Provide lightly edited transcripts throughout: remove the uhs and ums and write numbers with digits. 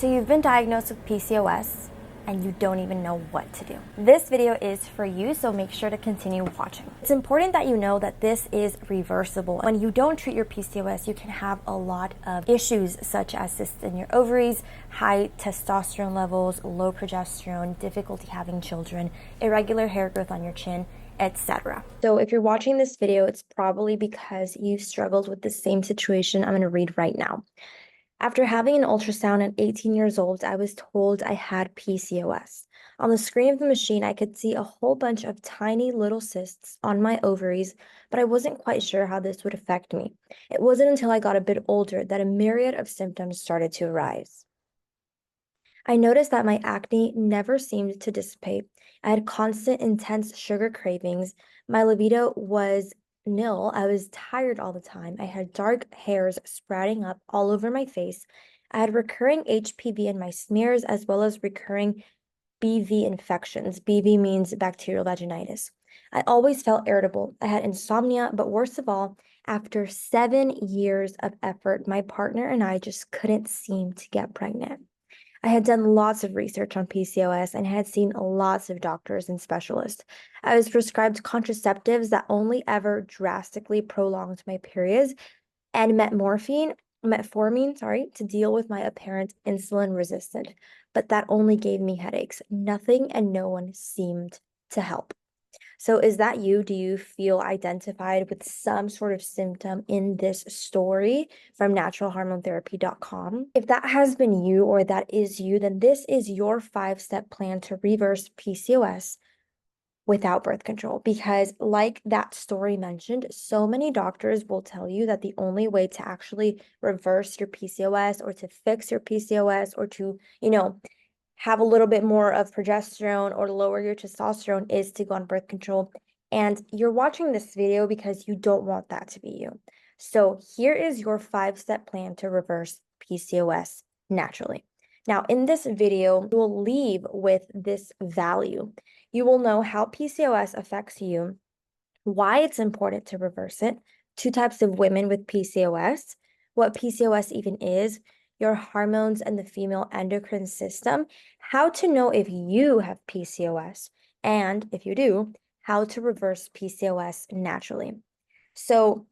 So you've been diagnosed with PCOS and you don't even know what to do. This video is for you, so make sure to continue watching. It's important that you know that this is reversible. When you don't treat your PCOS, you can have a lot of issues such as cysts in your ovaries, high testosterone levels, low progesterone, difficulty having children, irregular hair growth on your chin, etc. So if you're watching this video, it's probably because you struggled with the same situation I'm going to read right now. After having an ultrasound at 18 years old, I was told I had PCOS. On the screen of the machine, I could see a whole bunch of tiny little cysts on my ovaries, but I wasn't quite sure how this would affect me. It wasn't until I got a bit older that a myriad of symptoms started to arise. I noticed that my acne never seemed to dissipate. I had constant, intense sugar cravings. My libido was nil. I was tired all the time. I had dark hairs sprouting up all over my face. I had recurring HPV in my smears, as well as recurring BV infections. BV means bacterial vaginitis. I always felt irritable. I had insomnia, but worst of all, after 7 years of effort, my partner and I just couldn't seem to get pregnant. I had done lots of research on PCOS and had seen lots of doctors and specialists. I was prescribed contraceptives that only ever drastically prolonged my periods and metformin, to deal with my apparent insulin resistance. But that only gave me headaches. Nothing and no one seemed to help. So is that you? Do you feel identified with some sort of symptom in this story from naturalhormonetherapy.com? If that has been you or that is you, then this is your 5-step plan to reverse PCOS without birth control. Because like that story mentioned, so many doctors will tell you that the only way to actually reverse your PCOS or to fix your PCOS or to, have a little bit more of progesterone or lower your testosterone is to go on birth control. And you're watching this video because you don't want that to be you. So here is your 5-step plan to reverse PCOS naturally. Now, in this video, you will leave with this value. You will know how PCOS affects you, why it's important to reverse it, 2 types of women with PCOS, what PCOS even is, your hormones and the female endocrine system, how to know if you have PCOS, and if you do, how to reverse PCOS naturally. So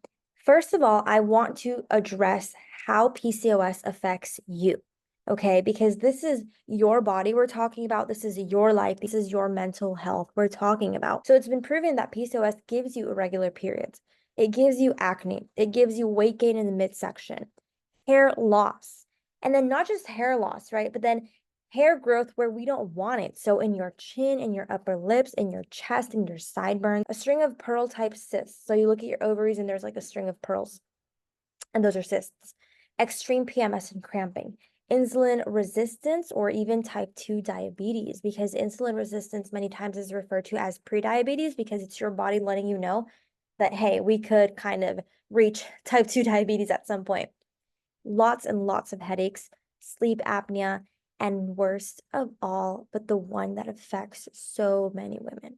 first of all, I want to address how PCOS affects you, okay? Because this is your body we're talking about. This is your life. This is your mental health we're talking about. So it's been proven that PCOS gives you irregular periods. It gives you acne. It gives you weight gain in the midsection, hair loss. And then not just hair loss, right? But then hair growth where we don't want it. So in your chin, in your upper lips, in your chest, in your sideburns, a string of pearl type cysts. So you look at your ovaries and there's like a string of pearls, and those are cysts. Extreme PMS and cramping, insulin resistance, or even type 2 diabetes, because insulin resistance many times is referred to as prediabetes because it's your body letting you know that, hey, we could kind of reach type 2 diabetes at some point. Lots and lots of headaches, sleep apnea, and worst of all, but the one that affects so many women,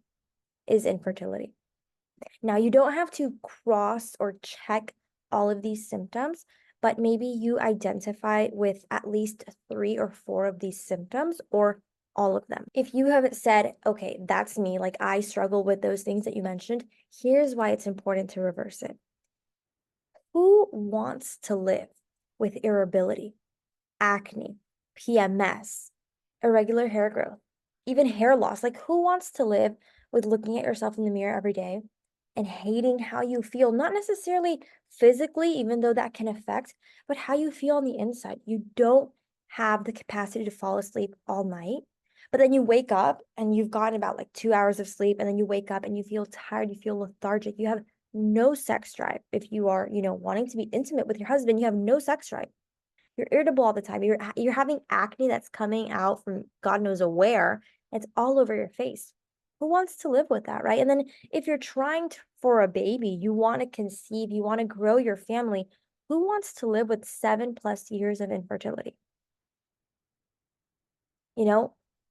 is infertility. Now, you don't have to cross or check all of these symptoms, but maybe you identify with at least 3 or 4 of these symptoms or all of them. If you haven't said, okay, that's me, like I struggle with those things that you mentioned, here's why it's important to reverse it. Who wants to live with irritability, acne, PMS, irregular hair growth, even hair loss? Like, who wants to live with looking at yourself in the mirror every day and hating how you feel? Not necessarily physically, even though that can affect, but how you feel on the inside. You don't have the capacity to fall asleep all night, but then you wake up and you've gotten about like 2 hours of sleep, and then you wake up and you feel tired, you feel lethargic, you have no sex drive. If you are, wanting to be intimate with your husband, you have no sex drive. You're irritable all the time. You're having acne that's coming out from God knows where. It's all over your face. Who wants to live with that, right? And then if you're trying for a baby, you want to conceive, you want to grow your family, who wants to live with 7+ years of infertility?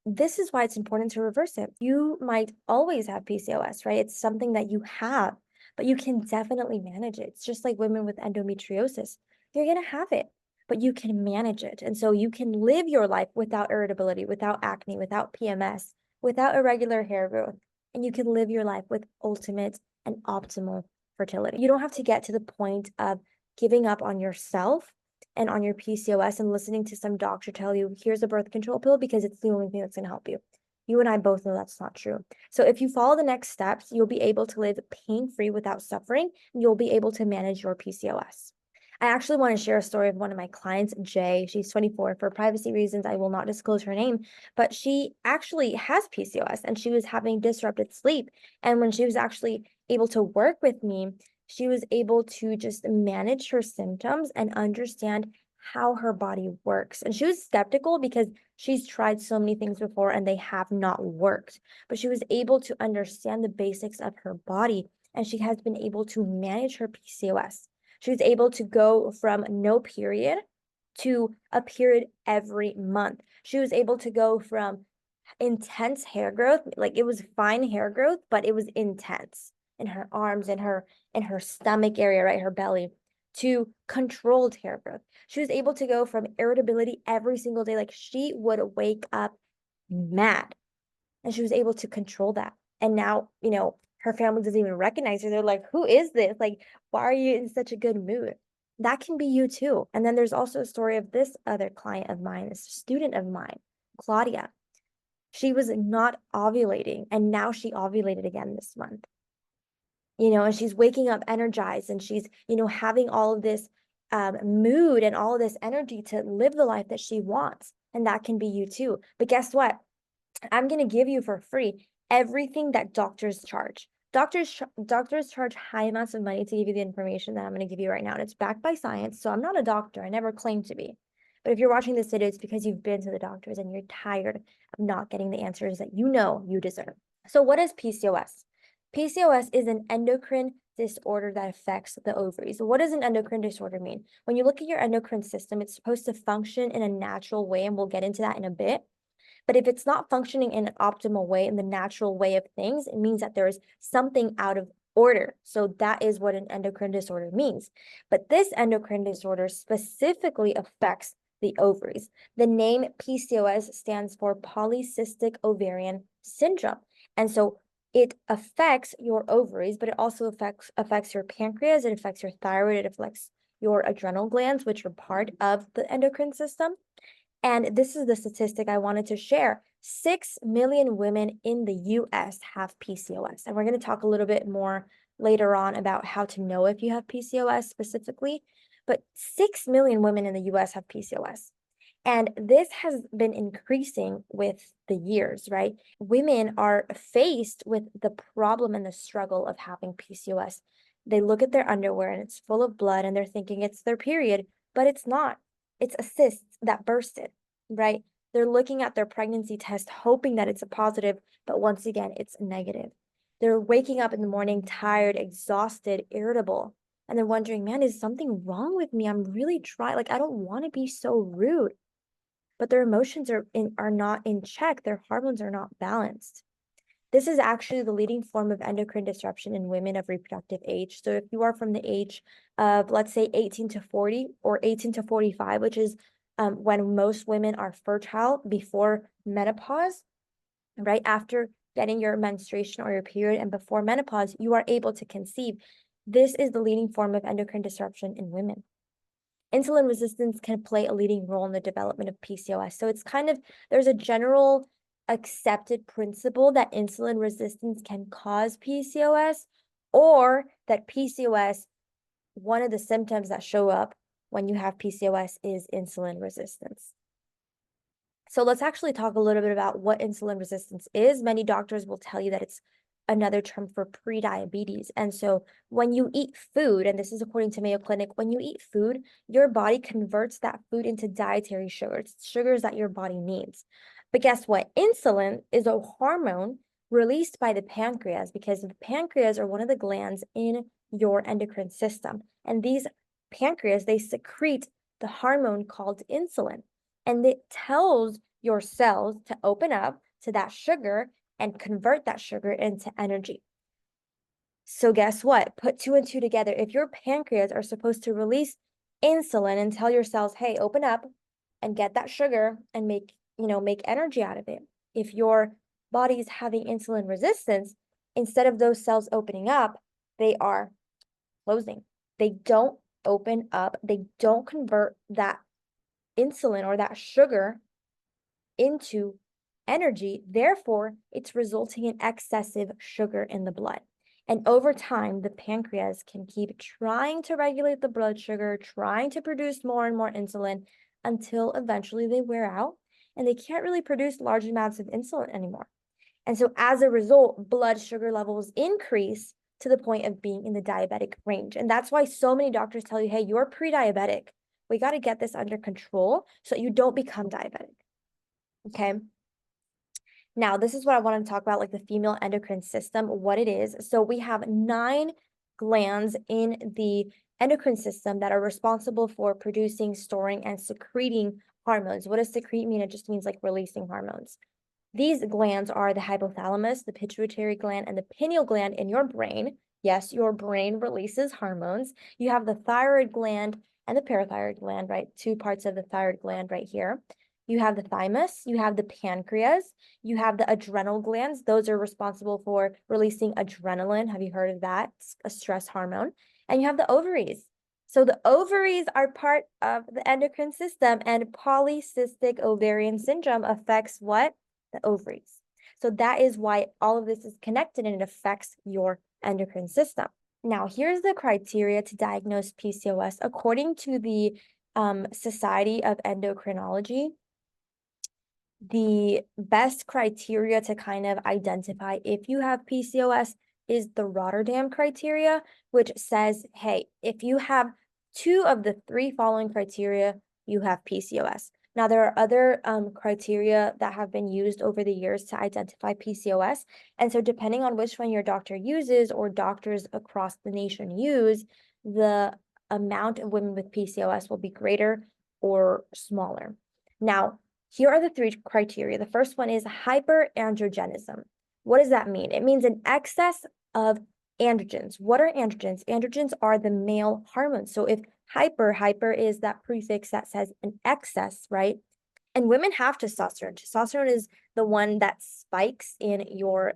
This is why it's important to reverse it. You might always have PCOS, right? It's something that you have, but you can definitely manage it. It's just like women with endometriosis. You're going to have it, but you can manage it. And so you can live your life without irritability, without acne, without PMS, without irregular hair growth, and you can live your life with ultimate and optimal fertility. You don't have to get to the point of giving up on yourself and on your PCOS and listening to some doctor tell you, here's a birth control pill because it's the only thing that's going to help you. You and I both know that's not true. So if you follow the next steps, you'll be able to live pain-free without suffering, and you'll be able to manage your PCOS. I actually want to share a story of one of my clients, Jay. She's 24. For privacy reasons, I will not disclose her name, but she actually has PCOS and she was having disrupted sleep. And when she was actually able to work with me, she was able to just manage her symptoms and understand how her body works. And she was skeptical because she's tried so many things before and they have not worked. But she was able to understand the basics of her body, and she has been able to manage her PCOS. She was able to go from no period to a period every month. She was able to go from intense hair growth, like it was fine hair growth, but it was intense in her arms and in her stomach area, right, her belly, to controlled hair growth. She was able to go from irritability every single day, like she would wake up mad, and she was able to control that. And now, her family doesn't even recognize her. They're like, who is this? Like, why are you in such a good mood? That can be you too. And then there's also a story of this other client of mine, this student of mine, Claudia. She was not ovulating, and now she ovulated again this month. And she's waking up energized, and she's, having all of this mood and all of this energy to live the life that she wants. And that can be you too. But guess what? I'm going to give you for free everything that doctors charge. Doctors charge high amounts of money to give you the information that I'm going to give you right now. And it's backed by science. So I'm not a doctor. I never claimed to be. But if you're watching this video, it's because you've been to the doctors and you're tired of not getting the answers that you know you deserve. So what is PCOS? PCOS is an endocrine disorder that affects the ovaries. What does an endocrine disorder mean? When you look at your endocrine system, it's supposed to function in a natural way, and we'll get into that in a bit. But if it's not functioning in an optimal way, in the natural way of things, it means that there is something out of order. So that is what an endocrine disorder means. But this endocrine disorder specifically affects the ovaries. The name PCOS stands for polycystic ovarian syndrome. And so it affects your ovaries, but it also affects your pancreas, it affects your thyroid, it affects your adrenal glands, which are part of the endocrine system. And this is the statistic I wanted to share. 6 million women in the US have PCOS. And we're going to talk a little bit more later on about how to know if you have PCOS specifically. But 6 million women in the US have PCOS. And this has been increasing with the years, right? Women are faced with the problem and the struggle of having PCOS. They look at their underwear and it's full of blood and they're thinking it's their period, but it's not. It's a cyst that bursted, right? They're looking at their pregnancy test, hoping that it's a positive, but once again, it's negative. They're waking up in the morning tired, exhausted, irritable, and they're wondering, man, is something wrong with me? I'm really trying, like, I don't want to be so rude. But their emotions are not in check. Their hormones are not balanced. This is actually the leading form of endocrine disruption in women of reproductive age. So if you are from the age of, let's say, 18 to 40 or 18 to 45, which is when most women are fertile before menopause, right after getting your menstruation or your period and before menopause, you are able to conceive. This is the leading form of endocrine disruption in women. Insulin resistance can play a leading role in the development of PCOS. So it's there's a general accepted principle that insulin resistance can cause PCOS, or that PCOS, one of the symptoms that show up when you have PCOS is insulin resistance. So let's actually talk a little bit about what insulin resistance is. Many doctors will tell you that it's another term for prediabetes. And so when you eat food, and this is according to Mayo Clinic, when you eat food, your body converts that food into dietary sugars, sugars that your body needs. But guess what? Insulin is a hormone released by the pancreas, because the pancreas are one of the glands in your endocrine system. And these pancreas, they secrete the hormone called insulin. And it tells your cells to open up to that sugar and convert that sugar into energy. So guess what? Put two and two together. If your pancreas are supposed to release insulin and tell your cells, hey, open up and get that sugar and make energy out of it. If your body is having insulin resistance, instead of those cells opening up, they are closing. They don't open up. They don't convert that insulin or that sugar into energy. Therefore, it's resulting in excessive sugar in the blood. And over time, the pancreas can keep trying to regulate the blood sugar, trying to produce more and more insulin until eventually they wear out and they can't really produce large amounts of insulin anymore. And so as a result, blood sugar levels increase to the point of being in the diabetic range. And that's why so many doctors tell you, hey, you're pre-diabetic. We got to get this under control so you don't become diabetic. Okay. Now, this is what I want to talk about, like the female endocrine system, what it is. So we have 9 glands in the endocrine system that are responsible for producing, storing, and secreting hormones. What does secrete mean? It just means like releasing hormones. These glands are the hypothalamus, the pituitary gland, and the pineal gland in your brain. Yes, your brain releases hormones. You have the thyroid gland and the parathyroid gland, right? 2 parts of the thyroid gland right here. You have the thymus, you have the pancreas, you have the adrenal glands. Those are responsible for releasing adrenaline. Have you heard of that? It's a stress hormone. And you have the ovaries. So the ovaries are part of the endocrine system, and polycystic ovarian syndrome affects what? The ovaries. So that is why all of this is connected and it affects your endocrine system. Now, here's the criteria to diagnose PCOS according to the Society of Endocrinology. The best criteria to kind of identify if you have PCOS is the Rotterdam criteria, which says, hey, if you have 2 of the 3 following criteria, you have PCOS. Now, there are other criteria that have been used over the years to identify PCOS. And so depending on which one your doctor uses or doctors across the nation use, the amount of women with PCOS will be greater or smaller. Now, here are the 3 criteria. The first one is hyperandrogenism. What does that mean? It means an excess of androgens. What are androgens? Androgens are the male hormones. So if hyper is that prefix that says an excess, right? And women have testosterone. Testosterone is the one that spikes in your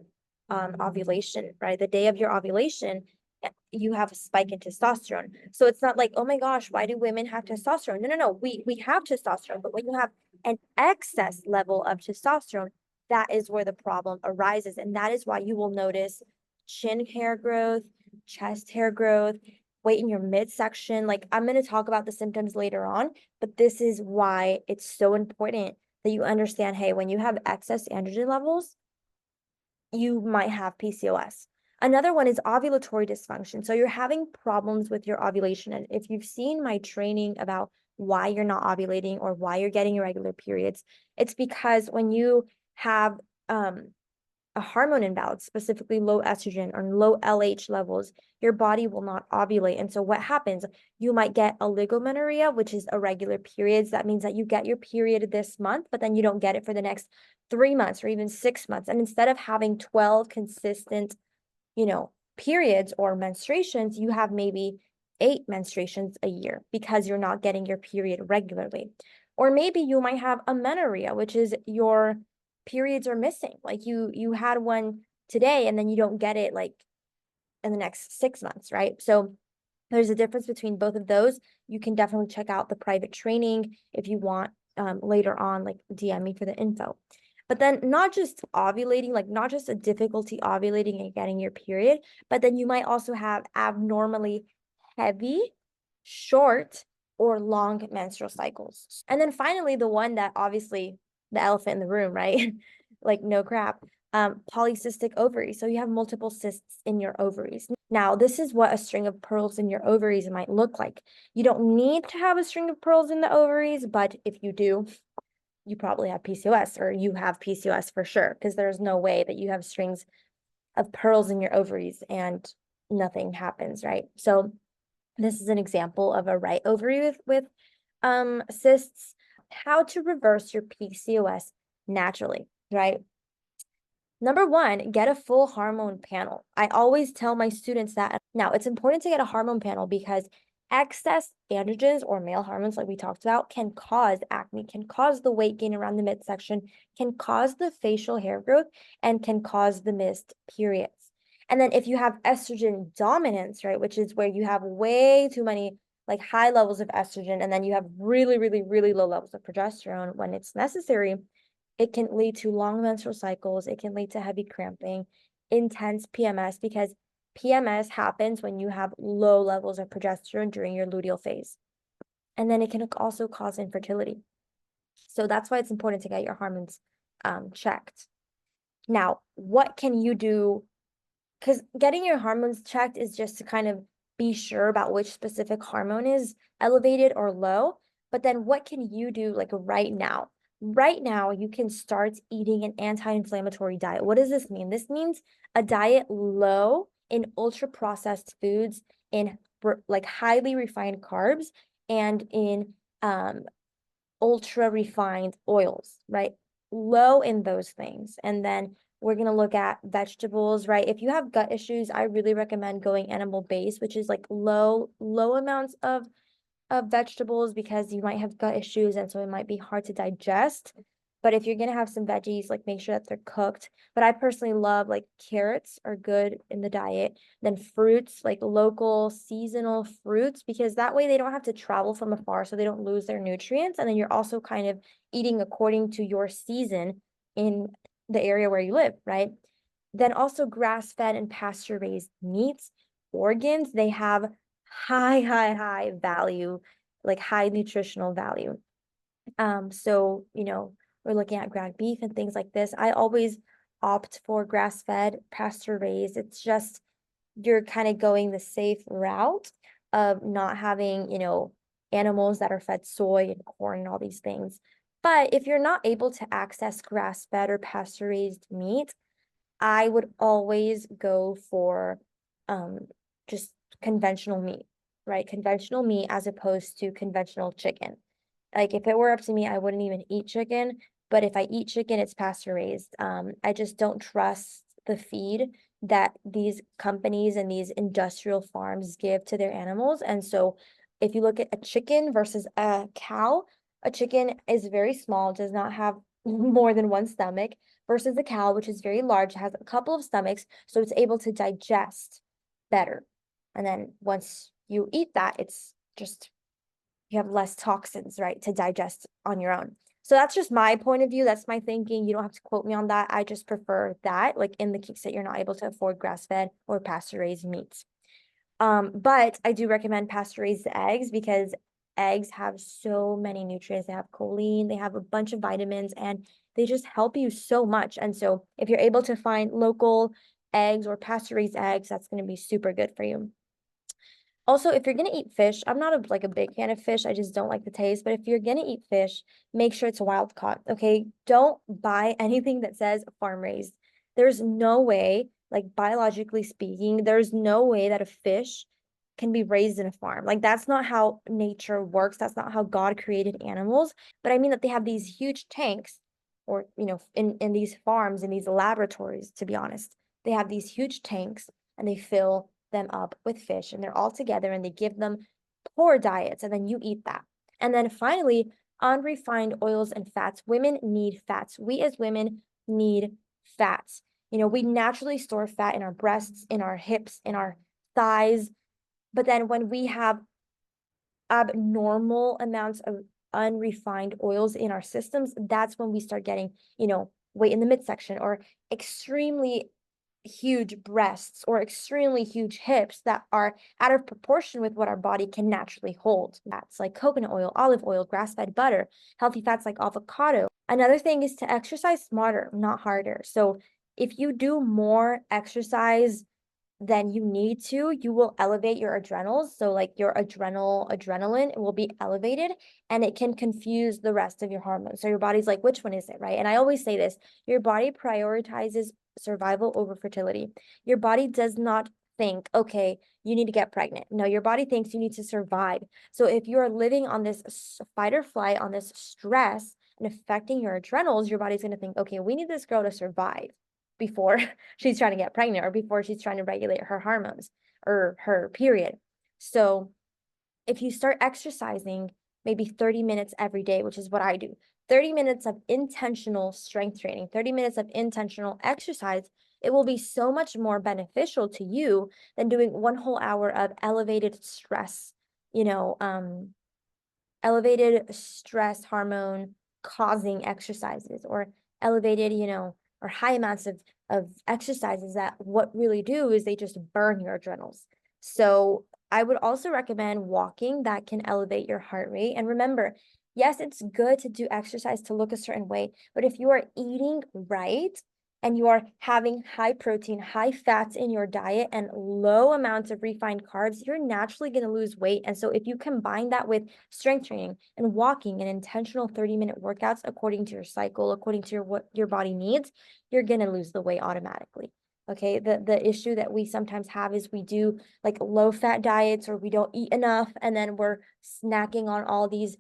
ovulation, right? The day of your ovulation, you have a spike in testosterone. So it's not like, oh my gosh, why do women have testosterone? No. We have testosterone, but when you have an excess level of testosterone, that is where the problem arises. And that is why you will notice chin hair growth, chest hair growth, weight in your midsection. Like, I'm going to talk about the symptoms later on, but this is why it's so important that you understand, hey, when you have excess androgen levels, you might have PCOS. Another one is ovulatory dysfunction. So you're having problems with your ovulation. And if you've seen my training about why you're not ovulating or why you're getting irregular periods, it's because when you have a hormone imbalance, specifically low estrogen or low LH levels, your body will not ovulate. And so what happens? You might get oligomenorrhea, which is irregular periods. That means that you get your period this month, but then you don't get it for the next 3 months or even 6 months. And instead of having 12 consistent, periods or menstruations, you have maybe 8 menstruations a year because you're not getting your period regularly. Or maybe you might have amenorrhea, which is your periods are missing. Like you had one today and then you don't get it like in the next 6 months, right? So there's a difference between both of those. You can definitely check out the private training if you want later on, like DM me for the info. But then not just ovulating, like not just a difficulty ovulating and getting your period, but then you might also have abnormally heavy, short, or long menstrual cycles. And then finally, the one that obviously the elephant in the room, right? Like no crap, polycystic ovaries. So you have multiple cysts in your ovaries. Now, this is what a string of pearls in your ovaries might look like. You don't need to have a string of pearls in the ovaries, but if you do, you probably have PCOS, or you have PCOS for sure, because there's no way that you have strings of pearls in your ovaries and nothing happens, right? So this is an example of a right ovary with cysts. How to reverse your PCOS naturally, right? Number 1, get a full hormone panel. I always tell my students that. Now, it's important to get a hormone panel because Excess androgens or male hormones, like we talked about, can cause acne, can cause the weight gain around the midsection, can cause the facial hair growth, and can cause the missed periods. And then if you have estrogen dominance, right, which is where you have way too many like high levels of estrogen, and then you have really, really, really low levels of progesterone when it's necessary, it can lead to long menstrual cycles. It can lead to heavy cramping, intense PMS, because PMS happens when you have low levels of progesterone during your luteal phase. And then it can also cause infertility. So that's why it's important to get your hormones checked. Now, what can you do? Because getting your hormones checked is just to kind of be sure about which specific hormone is elevated or low. But then what can you do like right now? Right now, you can start eating an anti-inflammatory diet. What does this mean? This means a diet low in ultra-processed foods, in like highly refined carbs, and in ultra refined oils, right? Low in those things. And then we're going to look at vegetables, right? If you have gut issues, I really recommend going animal based, which is like low amounts of vegetables, because you might have gut issues and so it might be hard to digest. But if you're going to have some veggies, like make sure that they're cooked. But I personally love like carrots are good in the diet. Then fruits, like local seasonal fruits, because that way they don't have to travel from afar, so they don't lose their nutrients. And then you're also kind of eating according to your season in the area where you live, right? Then also grass-fed and pasture-raised meats, organs, they have high value, like high nutritional value. So, we're looking at ground beef and things like this. I always opt for grass-fed, pasture-raised. It's just you're kind of going the safe route of not having, animals that are fed soy and corn and all these things. But if you're not able to access grass-fed or pasture-raised meat, I would always go for just conventional meat, right? Conventional meat as opposed to conventional chicken. Like if it were up to me, I wouldn't even eat chicken. But if I eat chicken, it's pasture raised. I just don't trust the feed that these companies and these industrial farms give to their animals. And so if you look at a chicken versus a cow, a chicken is very small, does not have more than one stomach, versus a cow, which is very large, has a couple of stomachs, so it's able to digest better. And then once you eat that, it's just you have less toxins, right, to digest on your own. So that's just my point of view. That's my thinking. You don't have to quote me on that. I just prefer that, like in the case that you're not able to afford grass-fed or pasture-raised meats. But I do recommend pasture-raised eggs, because eggs have so many nutrients. They have choline, they have a bunch of vitamins, and they just help you so much. And so if you're able to find local eggs or pasture-raised eggs, that's going to be super good for you. Also, if you're gonna eat fish, I'm not a big fan of fish. I just don't like the taste. But if you're gonna eat fish, make sure it's wild caught. Okay, don't buy anything that says farm raised. There's no way, like biologically speaking, there's no way that a fish can be raised in a farm. Like that's not how nature works. That's not how God created animals. But I mean that they have these huge tanks, or in these farms, in these laboratories. To be honest, they have these huge tanks and they fill them up with fish, and they're all together, and they give them poor diets, and then you eat that. And then finally, unrefined oils and fats. Women need fats. We as women need fats. We naturally store fat in our breasts, in our hips, in our thighs. But then when we have abnormal amounts of unrefined oils in our systems, that's when we start getting, weight in the midsection, or extremely huge breasts, or extremely huge hips that are out of proportion with what our body can naturally hold. Fats like coconut oil, olive oil, grass-fed butter, healthy fats like avocado. Another thing is to exercise smarter, not harder. So if you do more exercise than you need to, you will elevate your adrenals. So like your adrenaline will be elevated, and it can confuse the rest of your hormones. So your body's like, which one is it, right? And I always say this, your body prioritizes survival over fertility. Your body does not think, okay, you need to get pregnant. No, your body thinks you need to survive. So if you're living on this fight or flight, on this stress and affecting your adrenals, your body's going to think, okay, we need this girl to survive before she's trying to get pregnant, or before she's trying to regulate her hormones or her period. So if you start exercising maybe 30 minutes every day, which is what I do, 30 minutes of intentional strength training, 30 minutes of intentional exercise, it will be so much more beneficial to you than doing 1 whole hour of elevated stress, you know, elevated stress hormone causing exercises, or elevated, or high amounts of exercises that what really do is they just burn your adrenals. So I would also recommend walking. That can elevate your heart rate. And remember, yes, it's good to do exercise to look a certain way, but if you are eating right and you are having high protein, high fats in your diet and low amounts of refined carbs, you're naturally going to lose weight. And so if you combine that with strength training and walking and intentional 30-minute workouts according to your cycle, according to what your body needs, you're going to lose the weight automatically. Okay, the issue that we sometimes have is we do like low fat diets, or we don't eat enough, and then we're snacking on all these,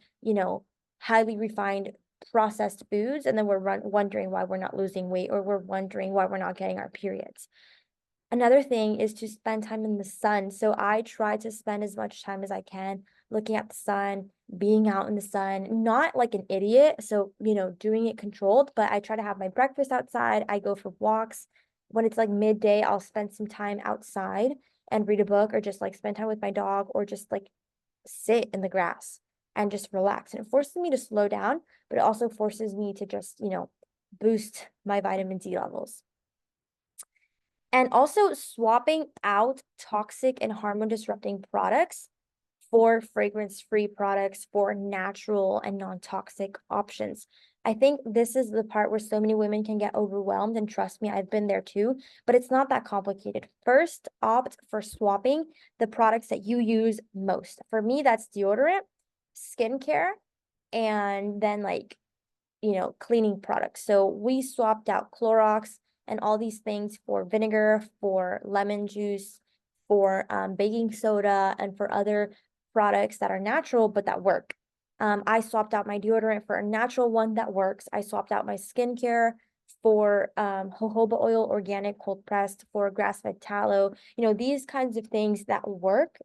highly refined processed foods, and then we're wondering why we're not losing weight, or we're wondering why we're not getting our periods. Another thing is to spend time in the sun. So I try to spend as much time as I can looking at the sun, being out in the sun, not like an idiot. So, doing it controlled, but I try to have my breakfast outside. I go for walks. When it's like midday, I'll spend some time outside and read a book, or just like spend time with my dog, or just like sit in the grass and just relax. And it forces me to slow down, but it also forces me to just, boost my vitamin D levels. And also swapping out toxic and hormone disrupting products for fragrance-free products, for natural and non-toxic options. I think this is the part where so many women can get overwhelmed, and trust me, I've been there too, but it's not that complicated. First, opt for swapping the products that you use most. For me, that's deodorant, skincare, and then cleaning products. So we swapped out Clorox and all these things for vinegar, for lemon juice, for baking soda, and for other products that are natural but that work. I swapped out my deodorant for a natural one that works. I swapped out my skincare for jojoba oil, organic, cold pressed, for grass-fed tallow. These kinds of things that work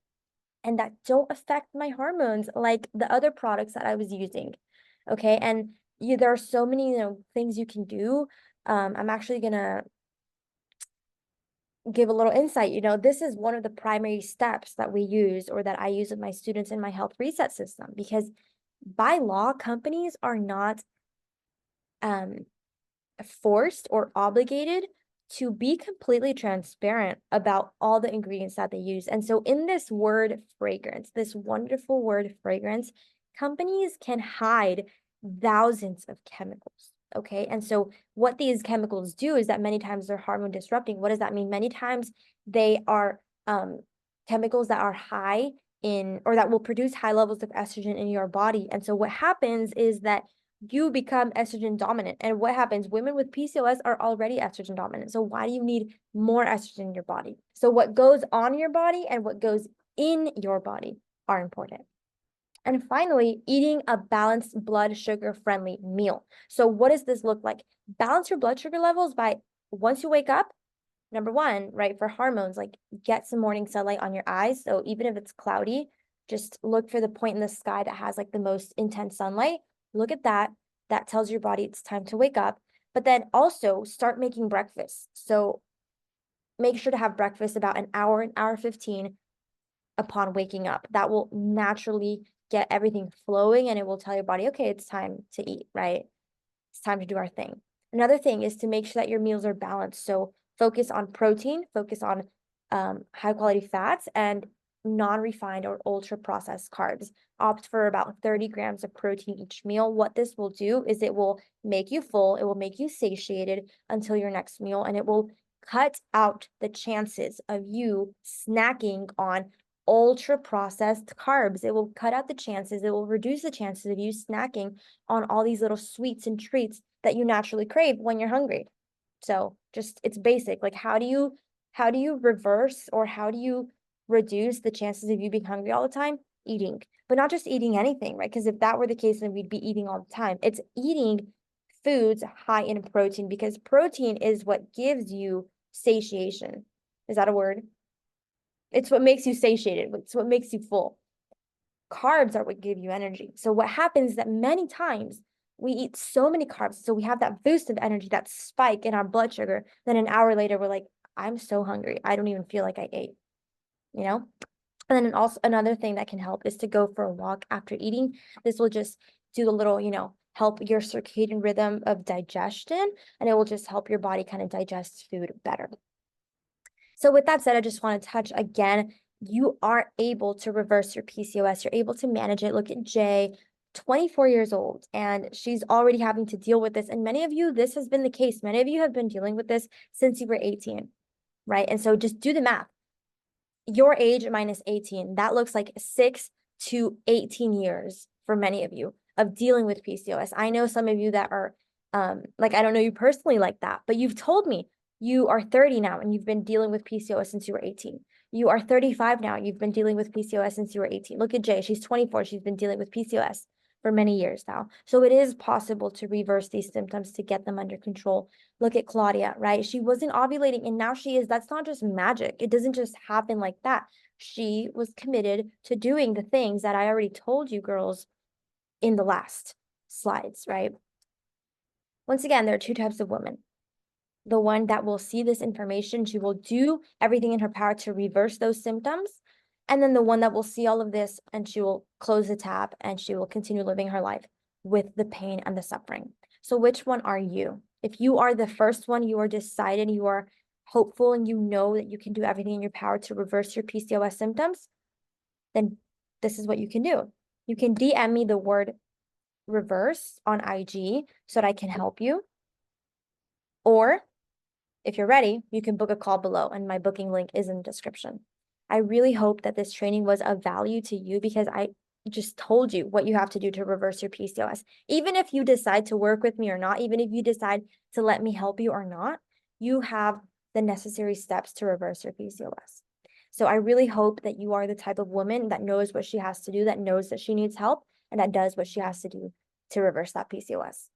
and that don't affect my hormones like the other products that I was using. Okay, and there are so many things you can do. I'm actually gonna give a little insight. This is one of the primary steps that we use, or that I use with my students in my health reset system, because by law, companies are not forced or obligated to be completely transparent about all the ingredients that they use. And so in this word fragrance, this wonderful word fragrance, companies can hide thousands of chemicals. Okay. And so what these chemicals do is that many times they're hormone disrupting. What does that mean? Many times they are chemicals that are high in, or that will produce high levels of estrogen in your body. And so what happens is that you become estrogen dominant. And what happens? Women with PCOS are already estrogen dominant. So why do you need more estrogen in your body? So what goes on your body and what goes in your body are important. And finally, eating a balanced blood sugar friendly meal. So what does this look like? Balance your blood sugar levels by, once you wake up, number one, right, for hormones, like get some morning sunlight on your eyes. So even if it's cloudy, just look for the point in the sky that has like the most intense sunlight. Look at that. That tells your body it's time to wake up. But then also start making breakfast. So make sure to have breakfast about an hour 15 upon waking up. That will naturally get everything flowing, and it will tell your body, okay, it's time to eat, right? It's time to do our thing. Another thing is to make sure that your meals are balanced. So focus on protein, focus on high quality fats, and non-refined or ultra processed carbs. Opt for about 30 grams of protein each meal. What this will do is it will make you full, it will make you satiated until your next meal, and it will cut out the chances of you snacking on ultra processed carbs. It will cut out the chances, it will reduce the chances of you snacking on all these little sweets and treats that you naturally crave when you're hungry. So just, it's basic. Like how do you reverse, or how do you reduce the chances of you being hungry all the time? Eating, but not just eating anything, right? Because if that were the case, then we'd be eating all the time. It's eating foods high in protein, because protein is what gives you satiation. Is that a word? It's what makes you satiated. It's what makes you full. carbs are what give you energy. So what happens is that many times we eat so many carbs, so we have that boost of energy, that spike in our blood sugar. Then an hour later, we're like, I'm so hungry. I don't even feel like I ate, you know? And then also another thing that can help is to go for a walk after eating. This will just do a little, help your circadian rhythm of digestion, and it will just help your body kind of digest food better. So with that said, I just want to touch again, you are able to reverse your PCOS. You're able to manage it. Look at Jay, 24 years old, and she's already having to deal with this. And many of you, this has been the case. Many of you have been dealing with this since you were 18, right? And so just do the math. Your age minus 18, that looks like 6 to 18 years for many of you of dealing with PCOS. I know some of you that are, like, I don't know you personally like that, but you've told me you are 30 now and you've been dealing with PCOS since you were 18. You are 35 now. You've been dealing with PCOS since you were 18. Look at Jay. She's 24. She's been dealing with PCOS for many years now. So it is possible to reverse these symptoms, to get them under control. Look at Claudia, right? She wasn't ovulating and now she is. That's not just magic. It doesn't just happen like that. She was committed to doing the things that I already told you girls in the last slides, right? Once again, there are two types of women. The one that will see this information, she will do everything in her power to reverse those symptoms. And then the one that will see all of this and she will close the tab and she will continue living her life with the pain and the suffering. So which one are you? If you are the first one, you are decided, you are hopeful, and you know that you can do everything in your power to reverse your PCOS symptoms, then this is what you can do. You can DM me the word reverse on IG so that I can help you. Or if you're ready, you can book a call below, and my booking link is in the description. I really hope that this training was of value to you because I just told you what you have to do to reverse your PCOS. Even if you decide to work with me or not, even if you decide to let me help you or not, you have the necessary steps to reverse your PCOS. So I really hope that you are the type of woman that knows what she has to do, that knows that she needs help, and that does what she has to do to reverse that PCOS.